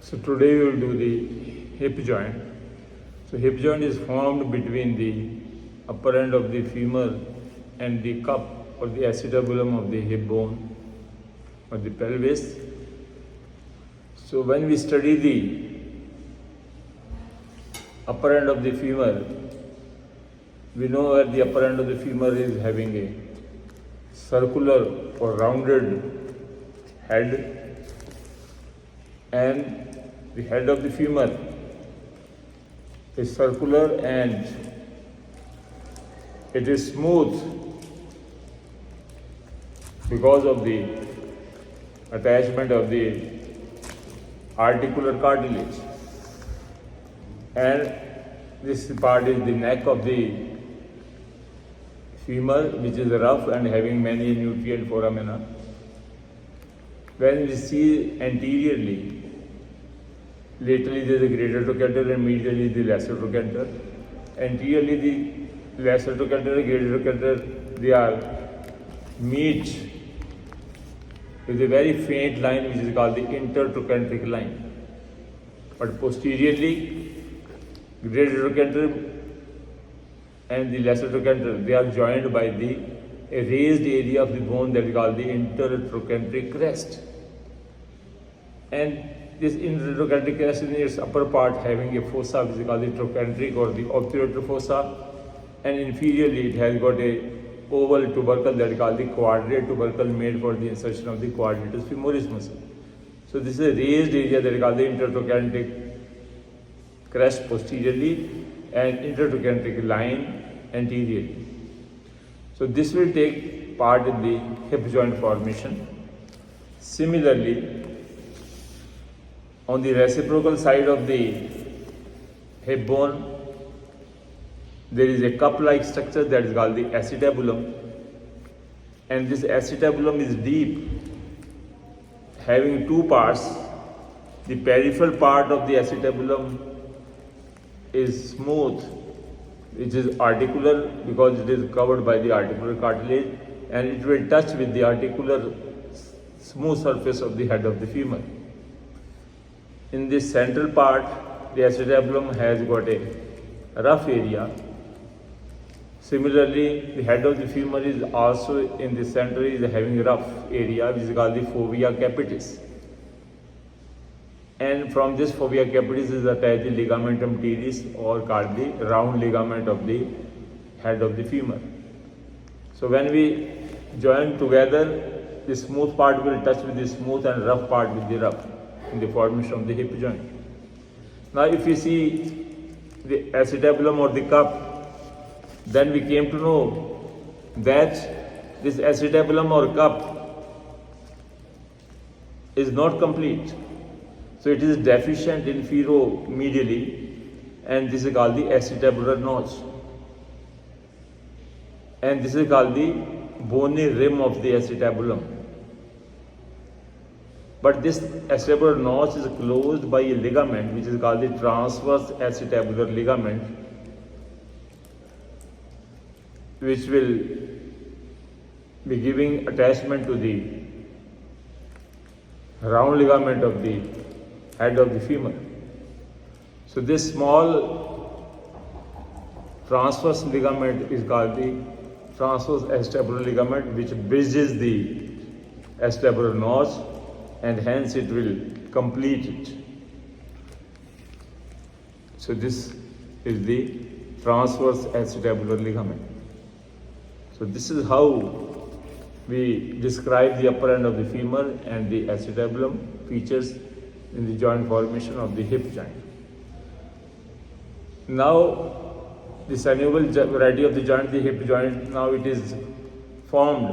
So today we will do the hip joint. So hip joint is formed between the upper end of the femur and the cup or the acetabulum of the hip bone or the pelvis. So when we study the upper end of the femur, we know that the upper end of the femur is having a circular or rounded head, and the head of the femur is circular and it is smooth because of the attachment of the articular cartilage, and this part is the neck of the femur, which is rough and having many nutrient foramina. When we see anteriorly, laterally there is a greater trochanter and medially the lesser trochanter. Anteriorly the lesser trochanter and greater trochanter, they are meet with a very faint line which is called the intertrochanteric line. But posteriorly, greater trochanter and the lesser trochanter, they are joined by a raised area of the bone that is called the intertrochanteric crest. And this intertrochanteric crest in its upper part having a fossa which is called the trochanteric or the obturator fossa, and inferiorly it has got a oval tubercle that is called the quadrate tubercle made for the insertion of the quadratus femoris muscle. So this is a raised area that is called the intertrochanteric crest posteriorly and intertrochanteric line anteriorly. So this will take part in the hip joint formation. Similarly, on the reciprocal side of the hip bone, there is a cup-like structure that is called the acetabulum, and this acetabulum is deep, having two parts. The peripheral part of the acetabulum is smooth, which is articular because it is covered by the articular cartilage, and it will touch with the articular smooth surface of the head of the femur. In this central part, the acetabulum has got a rough area. Similarly, the head of the femur is also in the center is having a rough area which is called the fovea capitis. And from this fovea capitis is attached the ligamentum teres, or called the round ligament of the head of the femur. So when we join together, the smooth part will touch with the smooth and rough part with the rough in the formation of the hip joint. Now if you see the acetabulum or the cup, then we came to know that this acetabulum or cup is not complete. So it is deficient infero-medially, and this is called the acetabular notch. And this is called the bony rim of the acetabulum. But this acetabular notch is closed by a ligament which is called the transverse acetabular ligament, which will be giving attachment to the round ligament of the head of the femur. So this small transverse ligament is called the transverse acetabular ligament, which bridges the acetabular notch, and hence it will complete it. So this is the transverse acetabular ligament. So this is how we describe the upper end of the femur and the acetabulum features in the joint formation of the hip joint. Now the synovial variety of the joint, the hip joint, now it is formed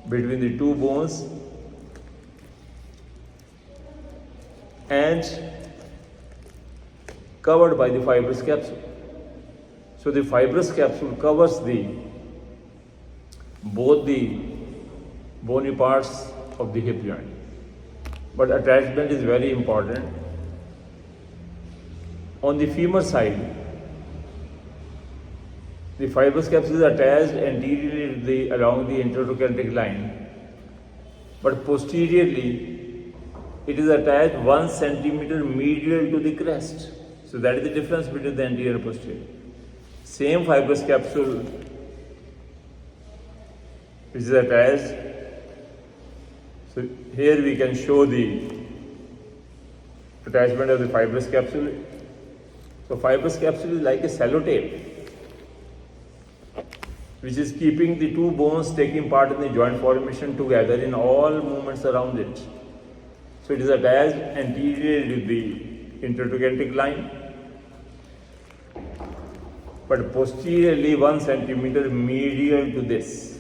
between the two bones and covered by the fibrous capsule. So the fibrous capsule covers both the bony parts of the hip joint. But attachment is very important. On the femur side, the fibrous capsule is attached anteriorly along the intertrochanteric line, but posteriorly it is attached 1 centimeter medial to the crest. So that is the difference between the anterior and posterior. Same fibrous capsule which is attached. So here we can show the attachment of the fibrous capsule. So fibrous capsule is like a sellotape which is keeping the two bones taking part in the joint formation together in all movements around it. So it is attached anteriorly to the intertrochanteric line, but posteriorly 1 centimeter medial to this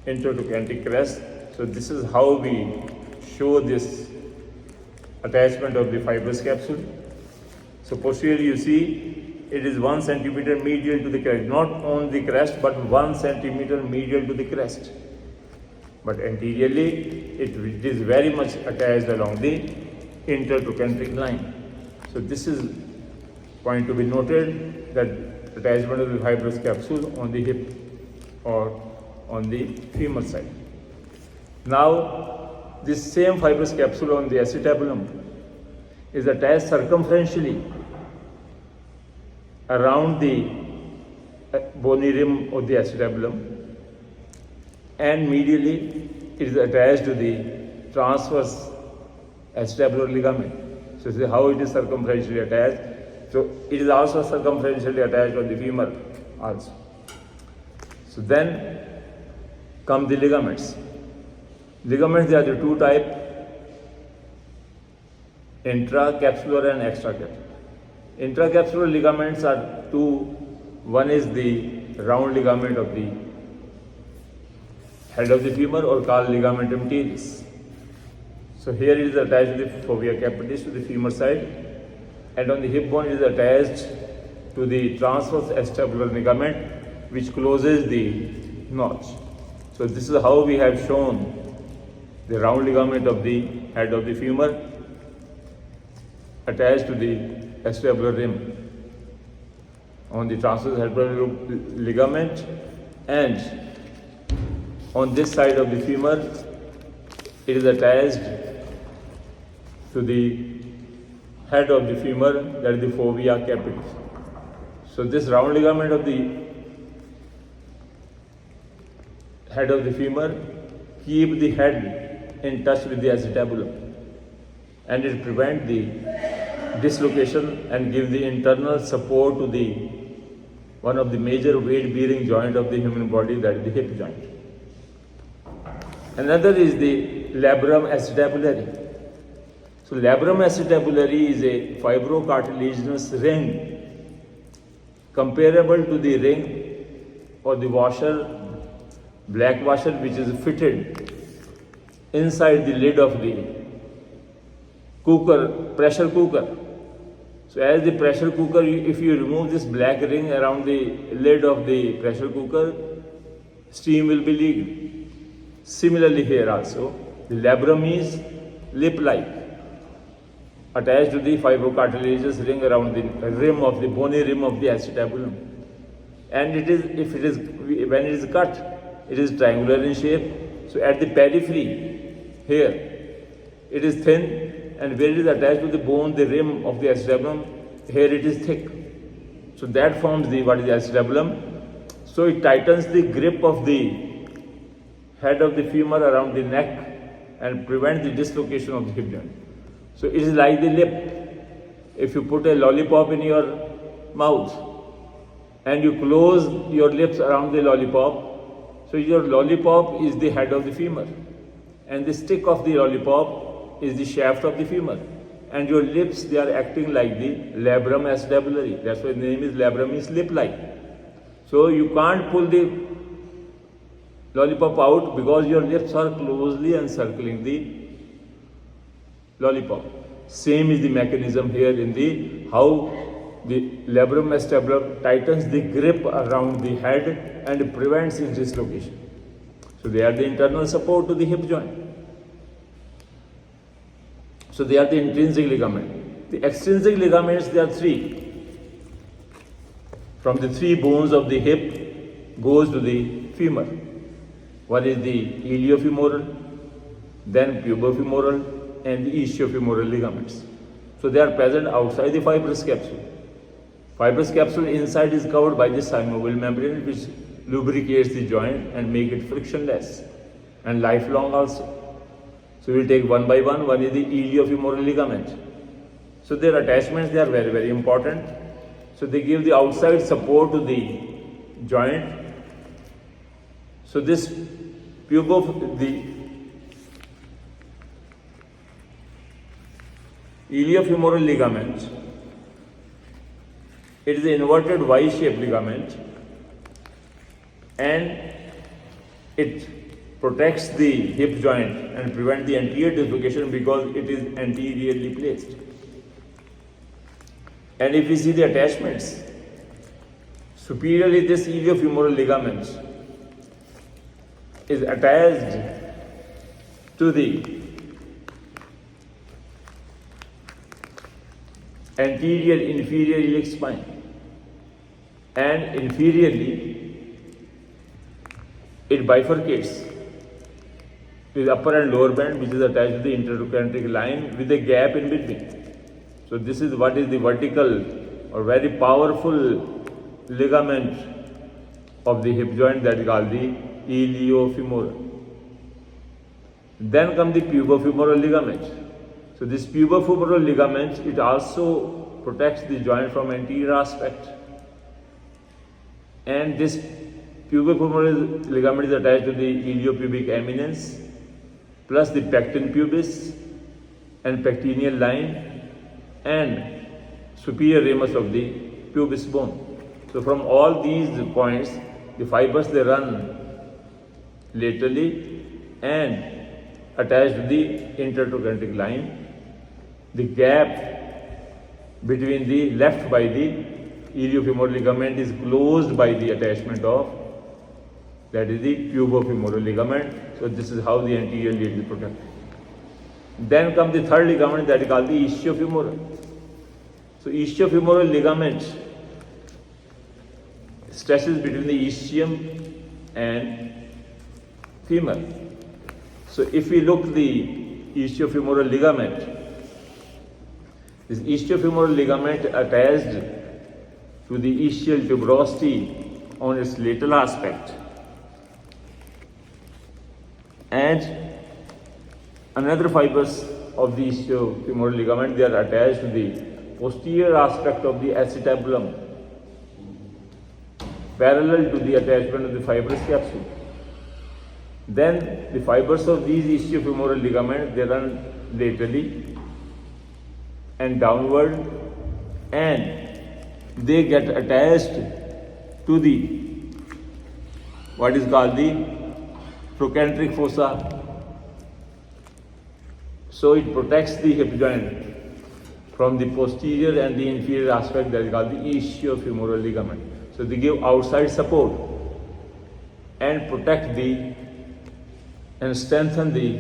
intertrochanteric crest. So this is how we show this attachment of the fibrous capsule. So posteriorly you see it is 1 centimeter medial to the crest, not on the crest but 1 centimeter medial to the crest. But anteriorly it is very much attached along the intertrochanteric line. So this is point to be noted, that attachment of the fibrous capsule on the hip or on the femur side. Now this same fibrous capsule on the acetabulum is attached circumferentially around the bony rim of the acetabulum, and medially it is attached to the transverse acetabular ligament. So this is how it is circumferentially attached. So it is also circumferentially attached on the femur also. So then come the ligaments. Ligaments, there are the two types, intracapsular and extracapsular. Intracapsular ligaments are two. One is the round ligament of the head of the femur, or called ligamentum teres. So here it is attached to the fovea capitis, to the femur side, and on the hip bone it is attached to the transverse acetabular ligament which closes the notch. So this is how we have shown the round ligament of the head of the femur attached to the acetabular rim on the transverse acetabular ligament, and on this side of the femur it is attached to the head of the femur, that is the fovea capitis. So this round ligament of the head of the femur keep the head in touch with the acetabulum, and it prevents the dislocation and give the internal support to the one of the major weight bearing joint of the human body, that is the hip joint. Another is the labrum acetabulare. So labrum acetabulare is a fibrocartilaginous ring comparable to the ring or the washer, black washer, which is fitted inside the lid of the cooker, pressure cooker. So as the pressure cooker, if you remove this black ring around the lid of the pressure cooker, steam will be leaked. Similarly here also, the labrum is lip-like, attached to the fibrocartilaginous ring around the rim of the bony rim of the acetabulum. And it is, when it is cut, it is triangular in shape. So at the periphery, here, it is thin, and where it is attached to the bone, the rim of the acetabulum, here it is thick. So that forms the acetabulum. So it tightens the grip of the head of the femur around the neck and prevents the dislocation of the hip joint. So it is like the lip. If you put a lollipop in your mouth and you close your lips around the lollipop, so your lollipop is the head of the femur, and the stick of the lollipop is the shaft of the femur, and your lips, they are acting like the labrum acetabulare. That's why the name is labrum, is lip-like. So you can't pull the lollipop out because your lips are closely encircling the lollipop. Same is the mechanism here in the how the labrum acetabulum tightens the grip around the head and prevents its dislocation. So they are the internal support to the hip joint. So they are the intrinsic ligament. The extrinsic ligaments, there are three. From the three bones of the hip goes to the femur. One is the iliofemoral, then pubofemoral, and the ischiofemoral ligaments. So they are present outside the fibrous capsule. Fibrous capsule inside is covered by the synovial membrane, which lubricates the joint and make it frictionless and lifelong also. So we will take one by one. One is the iliofemoral ligament. So their attachments, they are very, very important. So they give the outside support to the joint. So this the iliofemoral ligament, it is an inverted Y-shaped ligament, and it protects the hip joint and prevent the anterior dislocation because it is anteriorly placed. And if we see the attachments, superiorly this iliofemoral ligament is attached to the anterior inferior iliac spine, and inferiorly it bifurcates with upper and lower band, which is attached to the intertrochanteric line with a gap in between. So this is what is the vertical or very powerful ligament of the hip joint, that is called the iliofemoral. Then comes the pubofemoral ligament. So this pubofemoral ligament, it also protects the joint from anterior aspect. And this pubofemoral ligament is attached to the iliopubic eminence plus the pecten pubis and pectineal line and superior ramus of the pubis bone. So from all these points, the fibers, they run laterally and attached to the intertrochanteric line. The gap between the left by the iliofemoral ligament is closed by the attachment of, that is the pubofemoral ligament. So this is how the anterior lead is protected. Then comes the third ligament, that is called the ischiofemoral. So ischiofemoral ligament stretches between the ischium and femur. So if we look the ischiofemoral ligament, this ischiofemoral ligament attached to the ischial tuberosity on its lateral aspect, and another fibers of the ischiofemoral ligament, they are attached to the posterior aspect of the acetabulum, parallel to the attachment of the fibrous capsule. Then the fibers of these ischiofemoral ligaments, they run laterally and downward, and they get attached to the what is called the trochanteric fossa. So it protects the hip joint from the posterior and the inferior aspect, that is called the ischiofemoral ligament. So they give outside support and protect the and strengthen the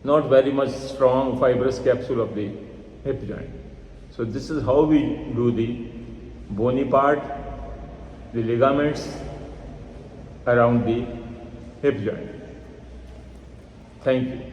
not very much strong fibrous capsule of the hip joint. So this is how we do the bony part, the ligaments around the hip joint. Thank you.